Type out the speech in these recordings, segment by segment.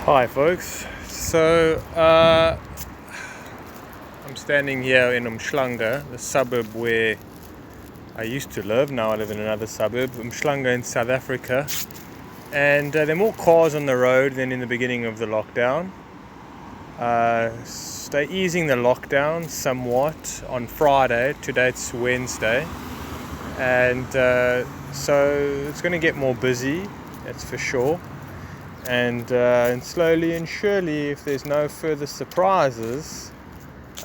Hi folks, I'm standing here in Umthlanga, the suburb where I used to live. Now I live in another suburb, Umthlanga in South Africa, and there are more cars on the road than in the beginning of the lockdown. They're easing the lockdown somewhat on Friday. Today it's Wednesday, and so it's going to get more busy, that's for sure. And slowly and surely, if there's no further surprises,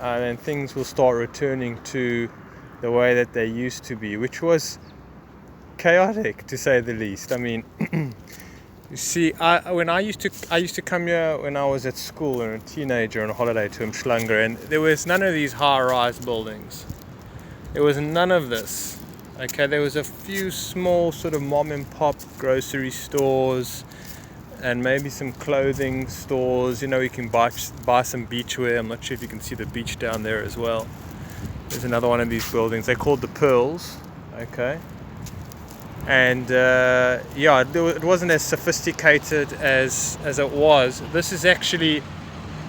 then things will start returning to the way that they used to be, which was chaotic, to say the least. I mean, you see, I used to come here when I was at school and a teenager on a holiday to Umthlanga, and there was none of these high-rise buildings. There was none of this. Okay, there was a few small sort of mom-and-pop grocery stores, and maybe some clothing stores. You can buy some beachwear. I'm not sure if you can see the beach down there as well. There's another one of these buildings. They're called the Pearls. Okay. And it wasn't as sophisticated as it was. This is actually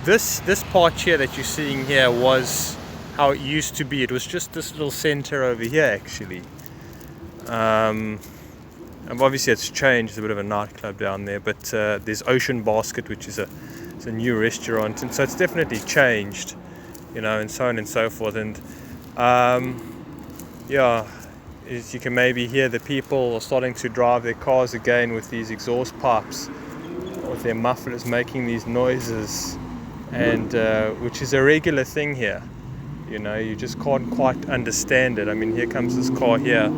this part here that you're seeing here was how it used to be. It was just this little center over here actually. And obviously it's changed. There's a bit of a nightclub down there, but there's Ocean Basket, which is it's a new restaurant, and so it's definitely changed, and so on and so forth. And as you can maybe hear, the people are starting to drive their cars again with these exhaust pipes, with their mufflers making these noises, and which is a regular thing here. You just can't quite understand it. I mean, here comes this car here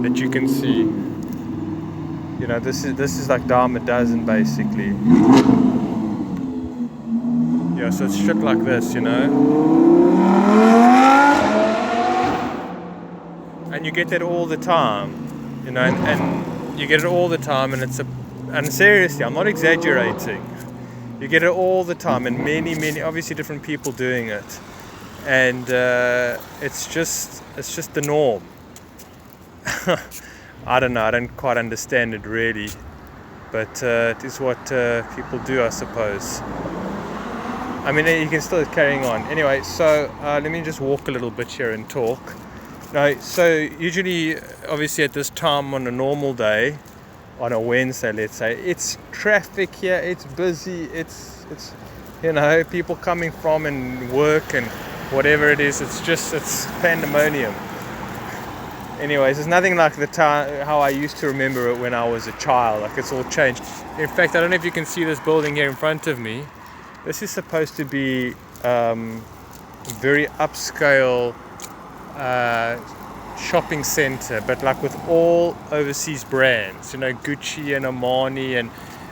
that you can see. This is like dime a dozen basically. Yeah, so it's shit like this, and you get that all the time, and you get it all the time, and seriously, I'm not exaggerating. You get it all the time, and many obviously different people doing it, and it's just the norm. I don't know, I don't quite understand it really, but it is what people do, I suppose. I mean, you can still carrying on. Anyway, so let me just walk a little bit here and talk. Now, so usually, obviously at this time on a normal day, on a Wednesday, let's say, it's traffic here, it's busy, it's people coming from and work and whatever it is, it's pandemonium. Anyways, it's nothing like the time how I used to remember it when I was a child. Like, it's all changed. In fact, I don't know if you can see this building here in front of me. This is supposed to be very upscale shopping center, but like with all overseas brands, Gucci and Armani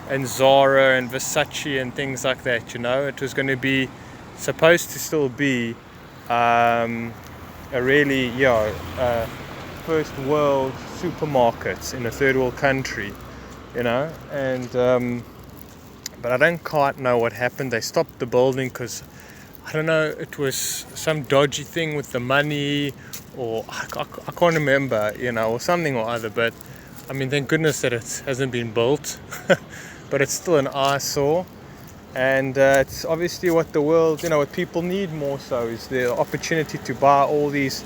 and Zara and Versace and things like that. It was going to be supposed to still be a really first world supermarkets in a third world country, and but I don't quite know what happened. They stopped the building because I don't know, it was some dodgy thing with the money, or I can't remember, or something or other. But I mean, thank goodness that it hasn't been built. But it's still an eyesore, and it's obviously what the world, what people need more so is the opportunity to buy all these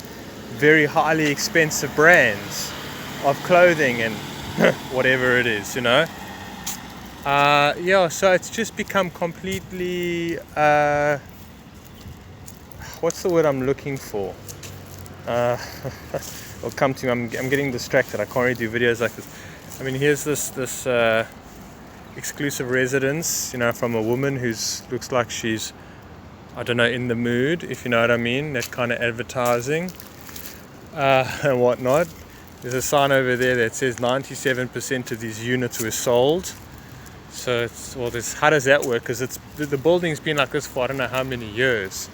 very highly expensive brands of clothing and whatever it is, so it's just become completely what's the word I'm looking for? It'll come to me. I'm getting distracted. I can't really do videos like this. I mean, here's this exclusive residence, from a woman who's looks like she's, I don't know, in the mood, if you know what I mean, that kind of advertising. And whatnot. There's a sign over there that says 97% of these units were sold. So how does that work? Because the building's been like this for I don't know how many years.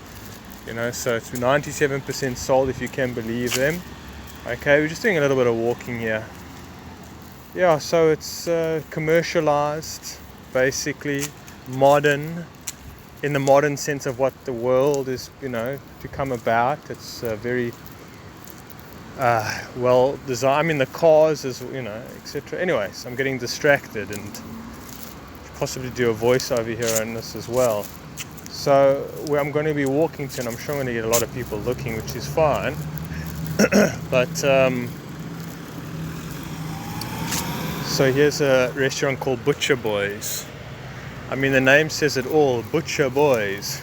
So it's 97% sold, if you can believe them. Okay, we're just doing a little bit of walking here. Yeah, so it's commercialized, basically modern, in the modern sense of what the world is, to come about. It's very well designed. I mean, the cars, as etc. Anyways, I'm getting distracted, and possibly do a voice over here on this as well. So where I'm going to be walking to, and I'm sure I'm going to get a lot of people looking, which is fine. But so here's a restaurant called Butcher Boys. I mean, the name says it all, Butcher Boys.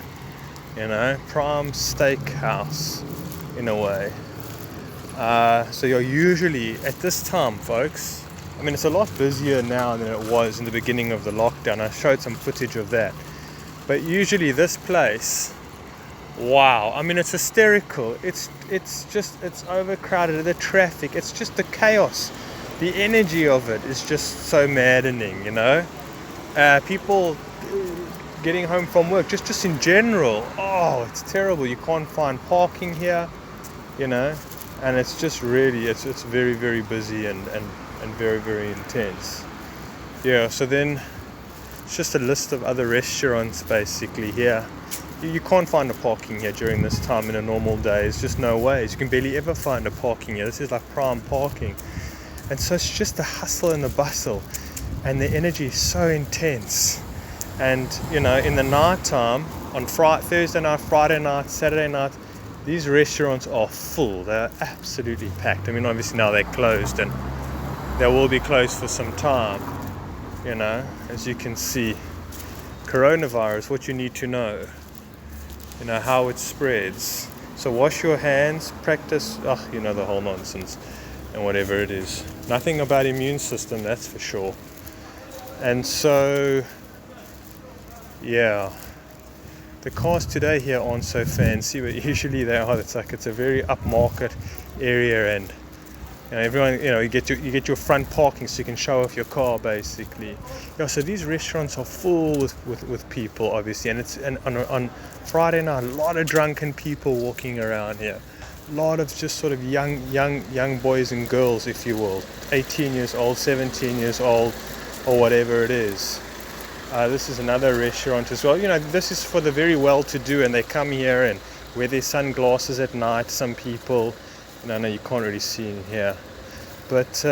You know, prime steakhouse in a way. So you're usually at this time, folks. I mean, it's a lot busier now than it was in the beginning of the lockdown. I showed some footage of that. But usually this place, wow, I mean, it's hysterical. It's overcrowded. The traffic, it's just the chaos. The energy of it is just so maddening, you know. People getting home from work, just in general. Oh, it's terrible. You can't find parking here, you know. And it's just really, it's very, very busy and very, very intense. Yeah, so then it's just a list of other restaurants basically here. You can't find a parking here during this time in a normal day. It's just no ways. You can barely ever find a parking here. This is like prime parking. And so it's just the hustle and the bustle. And the energy is so intense. And, you know, in the night time, on Thursday night, Friday night, Saturday night, these restaurants are full. They're absolutely packed. I mean, obviously now they're closed and they will be closed for some time. You know, as you can see, coronavirus, what you need to know, you know, how it spreads. So wash your hands, practice, you know, the whole nonsense and whatever it is. Nothing about immune system, that's for sure. And so, yeah, the cars today here aren't so fancy, but usually they are. It's a very upmarket area, and you know, everyone, you know, you get your front parking so you can show off your car basically. Yeah, so these restaurants are full with people obviously, and on Friday night a lot of drunken people walking around here. A lot of just sort of young boys and girls, if you will, 18 years old, 17 years old, or whatever it is. This is another restaurant as well. You know, this is for the very well-to-do, and they come here and wear their sunglasses at night. Some people, you know, you can't really see in here, but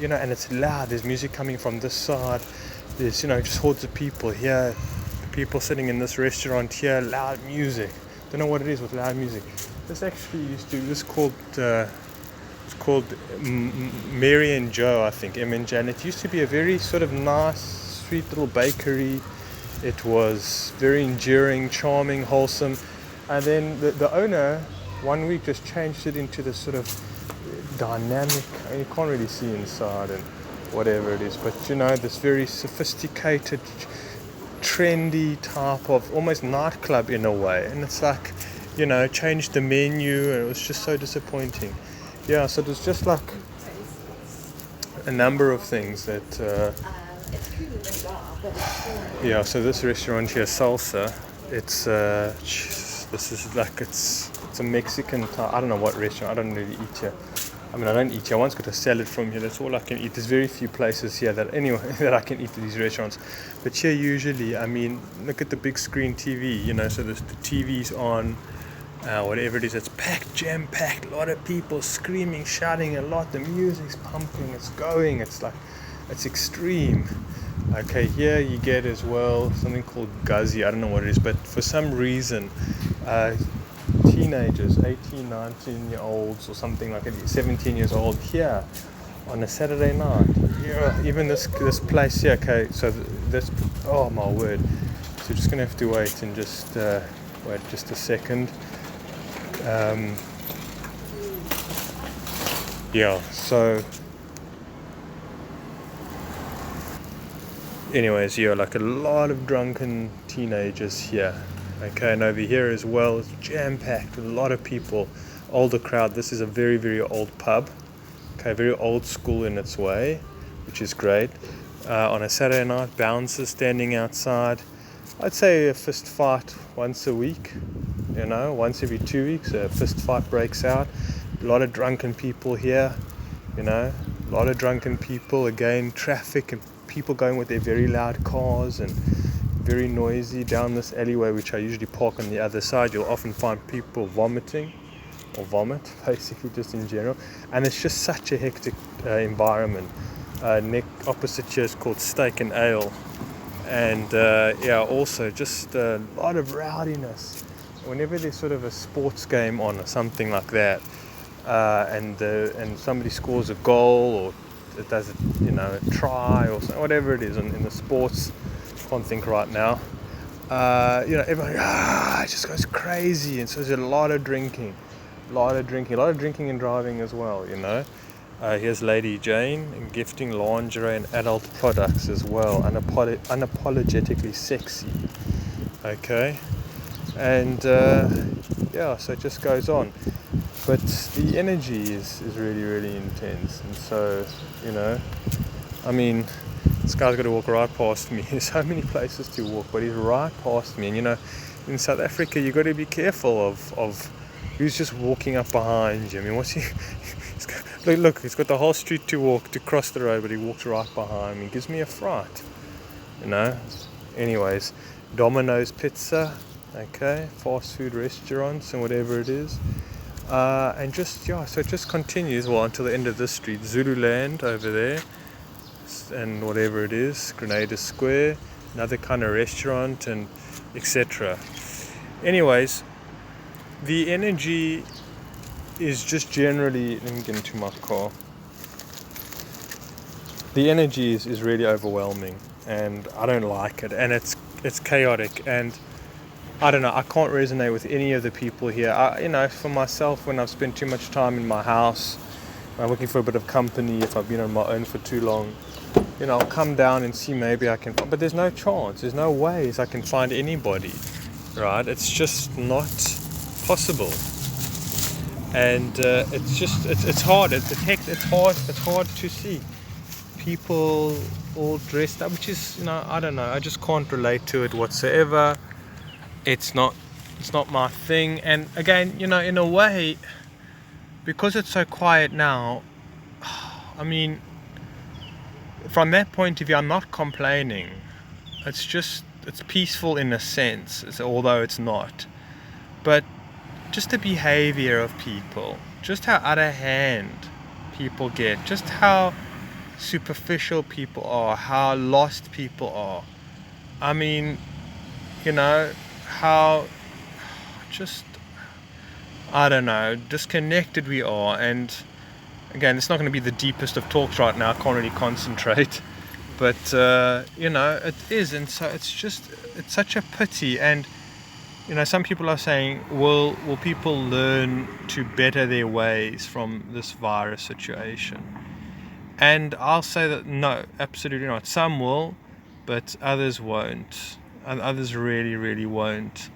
you know, and it's loud. There's music coming from this side. There's, you know, just hordes of people here. People sitting in this restaurant here. Loud music. Don't know what it is with loud music. This actually it's called Mary and Joe, I think, M&J, and it used to be a very sort of nice, sweet little bakery. It was very enduring, charming, wholesome, and then the owner one week just changed it into this sort of dynamic, you can't really see inside and whatever it is, but you know, this very sophisticated, trendy type of almost nightclub in a way. And it's like, you know, changed the menu, and it was just so disappointing. Yeah, so there's just like a number of things that yeah, so this restaurant here, Salsa, it's this is like it's a Mexican I don't know what restaurant. I don't really eat here. I mean, I don't eat here. I once got a salad from here. That's all I can eat. There's very few places here that that I can eat at these restaurants. But here usually, I mean, look at the big screen TV, you know, so the TV's on, whatever it is, it's packed, jam-packed, a lot of people screaming, shouting a lot, the music's pumping, it's going, it's like, it's extreme. Okay, here you get as well something called Guzzi, I don't know what it is, but for some reason, teenagers, 18, 19-year-olds or something like that, 17 years old here on a Saturday night. Yeah, even this place here, okay, so this, oh my word. So we're just going to have to wait and just wait just a second. Yeah, so anyways, yeah, like a lot of drunken teenagers here. Okay, and over here as well, it's jam-packed with a lot of people, older crowd. This is a very, very old pub. Okay, very old school in its way, which is great. On a Saturday night, bouncers standing outside. I'd say a fist fight once a week, you know, once every 2 weeks, a fist fight breaks out. A lot of drunken people here, you know, a lot of drunken people. Again, traffic and people going with their very loud cars and very noisy down this alleyway, which I usually park on the other side. You'll often find people vomiting or vomit, basically, just in general. And it's just such a hectic environment. Opposite here is called Steak and Ale. And yeah, also just a lot of rowdiness. Whenever there's sort of a sports game on or something like that, and somebody scores a goal or it does a try or something, whatever it is in the sports, can't think right now. Everyone just goes crazy, and so there's a lot of drinking and driving as well. Here's Lady Jane gifting lingerie and adult products as well, unapologetically sexy. Okay, and so it just goes on. But the energy is really, really intense, and so this guy's got to walk right past me. There's so many places to walk, but he's right past me. And in South Africa, you've got to be careful of who's just walking up behind you. I mean, what's he? Look, he's got the whole street to walk to cross the road, but he walks right behind me. It gives me a fright. Anyways, Domino's Pizza, okay, fast food restaurants and whatever it is. So it just continues until the end of this street, Zululand over there, and whatever it is, Grenada Square, another kind of restaurant, and etc. Anyways, the energy is just generally, let me get into my car. The energy is really overwhelming, and I don't like it, and it's chaotic, and I don't know, I can't resonate with any of the people here. For myself, when I've spent too much time in my house, I'm looking for a bit of company, if I've been on my own for too long, I'll come down and see maybe I can, but there's no chance, there's no ways I can find anybody, right? It's just not possible. And it's hard, it's hard to see people all dressed up, which is, I don't know, I just can't relate to it whatsoever. It's not my thing. And again, in a way, because it's so quiet now, I mean, from that point of view, I'm not complaining. It's peaceful in a sense, although it's not. But just the behavior of people, just how out of hand people get, just how superficial people are, how lost people are. I mean, how I don't know, disconnected we are. And again, it's not going to be the deepest of talks right now, I can't really concentrate, but it is. And so it's such a pity. And some people are saying, will people learn to better their ways from this virus situation? And I'll say that no, absolutely not. Some will, but others won't. And others really, really won't.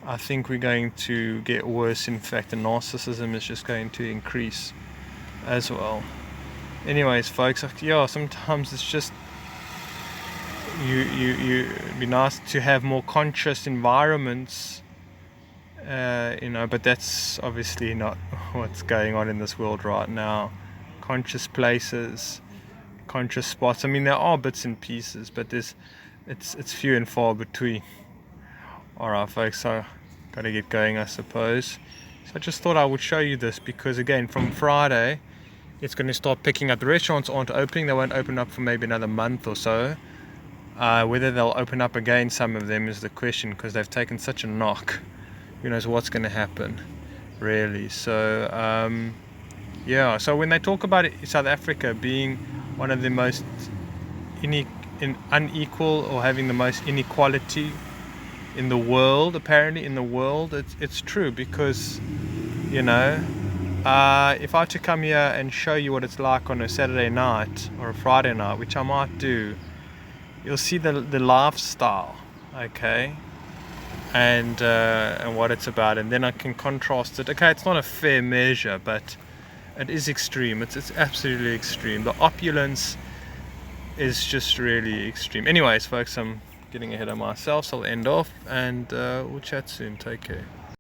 I think we're going to get worse. In fact, the narcissism is just going to increase as well. Anyways, folks, sometimes it's just it'd be nice to have more conscious environments, but that's obviously not what's going on in this world right now. Conscious places, conscious spots. I mean, there are bits and pieces, but it's few and far between. Alright, folks, so gotta get going, I suppose. So I just thought I would show you this because, again, from Friday it's going to start picking up. The restaurants aren't opening, they won't open up for maybe another month or so. Whether they'll open up again, some of them, is the question, because they've taken such a knock. Who knows what's going to happen, really. So so when they talk about South Africa being one of the most unequal, or having the most inequality in the world, apparently in the world, it's true, because if I were to come here and show you what it's like on a Saturday night or a Friday night, which I might do, you'll see the lifestyle, okay, and what it's about, and then I can contrast it. Okay, it's not a fair measure, but it is extreme. It's absolutely extreme. The opulence is just really extreme. Anyways, folks, I'm getting ahead of myself, so I'll end off, and we'll chat soon. Take care.